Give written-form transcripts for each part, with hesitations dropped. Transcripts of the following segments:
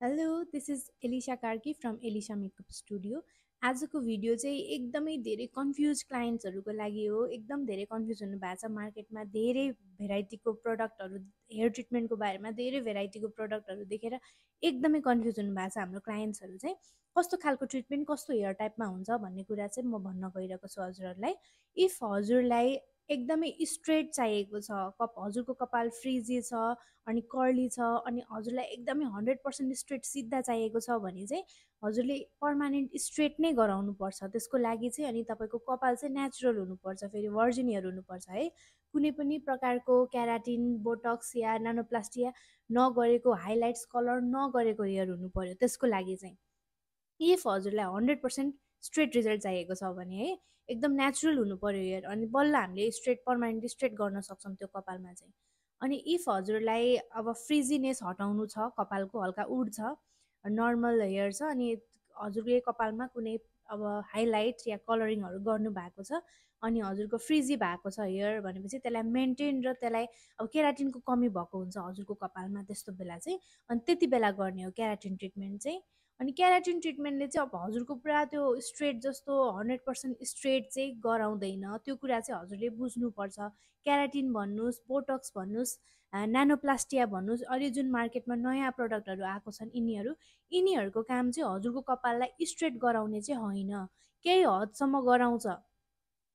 Hello, this is Elisa Karki from Elisa makeup studio. आजको video चाहिँ एकदमै धेरै कन्फ्युज क्लाइन्ट्सहरूको लागि हो। एकदम धेरै कन्फ्युज हुनु भएको छ। मार्केटमा धेरै भेराइटीको प्रडक्टहरू, हेयर ट्रिटमेन्टको बारेमा धेरै भेराइटीको प्रडक्टहरू देखेर एकदमै कन्फ्युज हुनु भएको छ हाम्रो क्लाइन्ट्सहरू चाहिँ। कस्तो खालको ट्रिटमेन्ट, कस्तो हेयर टाइपमा हुन्छ भन्ने कुरा चाहिँ म भन्न गइरहेको छु हजुरहरूलाई। इफ हजुरलाई एकदमै स्ट्रेट चाहिएको छ, हजुरको कपाल फ्रिजी छ अनि कर्ली छ अनि हजुरलाई एकदमै 100% स्ट्रेट सिधा चाहिएको छ भने चाहिँ हजुरले पर्मानेन्ट स्ट्रेट नै गराउनुपर्छ। त्यसको लागि चाहिँ अनि तपाईँको कपाल चाहिँ नेचुरल हुनुपर्छ, फेरि भर्जिन हेयर हुनुपर्छ है। कुनै पनि प्रकारको क्याराटिन, बोटक्स या नानोप्लास्टिया नगरेको, हाइलाइट्स कलर नगरेको हेयर हुनु पर्यो त्यसको लागि चाहिँ। इफ हजुरलाई 100% स्ट्रेट रिजल्ट चाहिएको छ भने है, एकदम नेचुरल हुनु पर्यो हेयर, अनि बल्ल हामीले स्ट्रेट पर्मानेन्ट स्ट्रेट गर्न सक्छौँ त्यो कपालमा चाहिँ। अनि इफ हजुरलाई अब फ्रिजीनेस हटाउनु छ, कपालको हल्का उड्छ, नर्मल हेयर छ अनि हजुरले कपालमा कुनै अब हाइलाइट या कलरिङहरू गर्नु भएको छ अनि हजुरको फ्रिजी भएको छ हेयर भनेपछि त्यसलाई मेन्टेन र त्यसलाई अब केराटिनको कमी भएको हुन्छ हजुरको कपालमा त्यस्तो बेला चाहिँ। अनि त्यति बेला गर्ने हो केराटिन ट्रिटमेन्ट चाहिँ। अनि केराटिन ट्रिटमेन्टले चाहिँ अब हजुरको पुरा त्यो स्ट्रेट जस्तो 100% स्ट्रेट चाहिँ गराउँदैन। त्यो कुरा चाहिँ हजुरले बुझ्नुपर्छ। केराटिन भन्नुहोस्, बोटक्स भन्नुहोस्, नानोप्लास्टिया भन्नुहोस्, अहिले जुन मार्केटमा नयाँ प्रडक्टहरू आएको छन् यिनीहरूको काम चाहिँ हजुरको कपाललाई स्ट्रेट गराउने चाहिँ होइन, केही हदसम्म गराउँछ।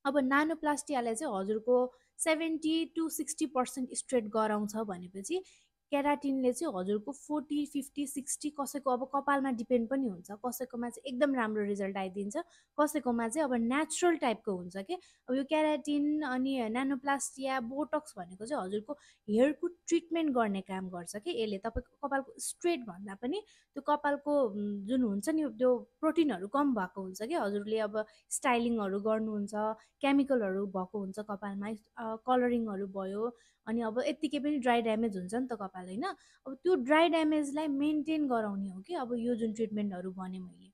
अब नानोप्लास्टियाले चाहिँ हजुरको 70 to 60% स्ट्रेट गराउँछ भनेपछि केराटिनले चाहिँ हजुरको 40, 50, 60, कसैको अब कपालमा डिपेन्ड पनि हुन्छ। कसैकोमा चाहिँ एकदम राम्रो रिजल्ट आइदिन्छ, कसैकोमा चाहिँ अब नेचुरल टाइपको हुन्छ कि। अब यो केराटिन अनि नानोप्लास्टिया, बोटक्स भनेको चाहिँ हजुरको हेयरको ट्रिटमेन्ट गर्ने काम गर्छ कि यसले। तपाईँको कपालको स्ट्रेट भन्दा पनि त्यो कपालको जुन हुन्छ नि त्यो प्रोटिनहरू कम भएको हुन्छ कि। हजुरले अब स्टाइलिङहरू गर्नुहुन्छ, केमिकलहरू भएको हुन्छ कपालमा, कलरिङहरू भयो अनि अब यत्तिकै पनि ड्राई ड्यामेज हुन्छ नि त कपाल होइन। अब त्यो ड्राई ड्यामेजलाई मेन्टेन गराउने हो कि अब यो जुन ट्रिटमेन्टहरू भने मैले।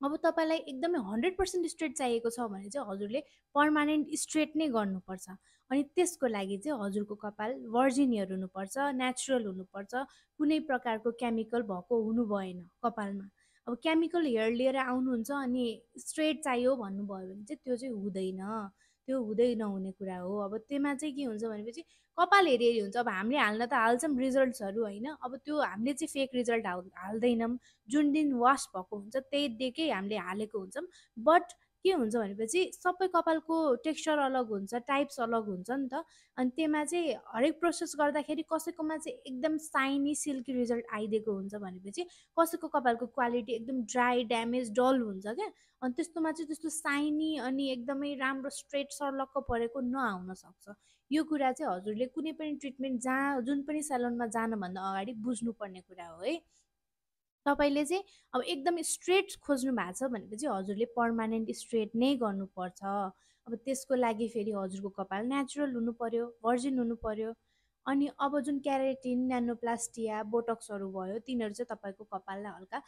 अब तपाईँलाई एकदमै 100% स्ट्रेट चाहिएको छ भने चाहिँ हजुरले पर्मानेन्ट स्ट्रेट नै गर्नुपर्छ। अनि त्यसको लागि चाहिँ हजुरको कपाल भर्जिन हेयर हुनुपर्छ, नेचुरल हुनुपर्छ, कुनै प्रकारको केमिकल भएको हुनु भएन कपालमा। अब केमिकल हेयर लिएर आउनुहुन्छ अनि स्ट्रेट चाहियो भन्नुभयो भने चाहिँ त्यो चाहिँ हुँदैन, त्यो हुँदै नहुने कुरा हो। अब त्यसमा चाहिँ के हुन्छ भनेपछि कपाल हेरी हेरी हुन्छ। अब हामीले हाल्न त हाल्छौँ रिजल्ट्सहरू होइन, अब त्यो हामीले चाहिँ फेक रिजल्ट हाल्दैनौँ। जुन दिन वास भएको हुन्छ त्यही डेकै हामीले हालेको हुन्छौँ। बट के हुन्छ भनेपछि सबै कपालको टेक्स्चर अलग हुन्छ, टाइप्स अलग हुन्छ नि त। अनि त्यसमा चाहिँ हरेक प्रोसेस गर्दाखेरि कसैकोमा चाहिँ एकदम साइनी सिल्की रिजल्ट आइदिएको हुन्छ भनेपछि कसैको कपालको क्वालिटी एकदम ड्राई, ड्यामेज, डल हुन्छ क्या। अनि त्यस्तोमा चाहिँ त्यस्तो साइनी अनि एकदमै राम्रो स्ट्रेट सर्लक्क परेको नआउन सक्छ। यो कुरा चाहिँ हजुरले कुनै पनि ट्रिटमेन्ट जुन पनि सेलुनमा जानुभन्दा अगाडि बुझ्नुपर्ने कुरा हो है। तपाईँले चाहिँ अब एकदम स्ट्रेट खोज्नु भएको छ भनेपछि हजुरले पर्मानेन्ट स्ट्रेट नै गर्नुपर्छ। अब त्यसको लागि फेरि हजुरको कपाल नेचुरल हुनु पर्यो, भर्जिन हुनु पर्यो। अनि अब जुन केराटिन, नानोप्लास्टिया, बोटक्सहरू भयो तिनीहरू चाहिँ तपाईँको कपाललाई हल्का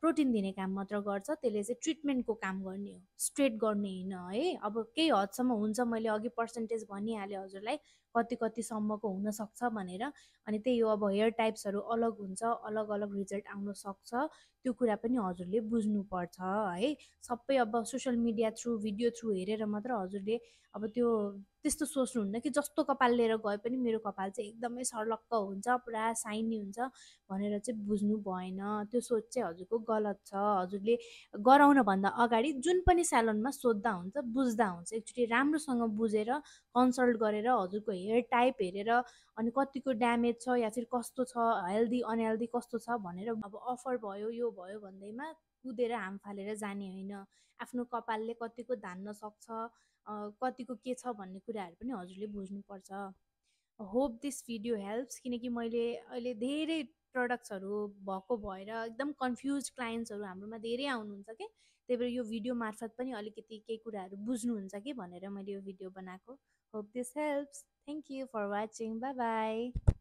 प्रोटिन दिने काम मात्र गर्छ। त्यसले चाहिँ ट्रिटमेन्टको काम गर्ने हो, स्ट्रेट गर्ने होइन है। अब केही हदसम्म हुन्छ, मैले अघि पर्सेन्टेज भनिहालेँ हजुरलाई कति कतिसम्मको हुनसक्छ भनेर। अनि त्यही हो, अब हेयर टाइप्सहरू अलग हुन्छ, अलग अलग रिजल्ट आउन सक्छ। त्यो कुरा पनि हजुरले बुझ्नुपर्छ है। सबै अब social media through, video through हेरेर मात्र हजुरले अब त्यो त्यस्तो सोच्नुहुन्न कि जस्तो कपाल लिएर गए पनि मेरो कपाल चाहिँ एकदमै सर्लक्क हुन्छ, पुरा साइनी हुन्छ भनेर चाहिँ बुझ्नु भएन। त्यो सोच चाहिँ हजुरको गलत छ। हजुरले गराउनभन्दा अगाडि जुन पनि सेलुनमा सोध्दा हुन्छ, बुझ्दा हुन्छ। एकचोटि राम्रोसँग बुझेर, कन्सल्ट गरेर, हजुरको हेयर टाइप हेरेर अनि कतिको ड्यामेज छ या फिर कस्तो छ, हेल्दी अनहेल्दी कस्तो छ भनेर अब अफर भयो यो भयो भन्दैमा कुदेर हाम फालेर जाने होइन। आफ्नो कपालले कतिको धान्न सक्छ, कतिको के छ भन्ने कुराहरू पनि हजुरले बुझ्नुपर्छ। होप दिस भिडियो हेल्प्स, किनकि मैले अहिले धेरै प्रडक्ट्सहरू भएको भएर एकदम कन्फ्युज क्लाइन्ट्सहरू हाम्रोमा धेरै आउनुहुन्छ कि। त्यही भएर यो भिडियो मार्फत पनि अलिकति केही कुराहरू बुझ्नुहुन्छ कि भनेर मैले यो भिडियो बनाएको। Hope this helps. Thank you for watching. Bye by.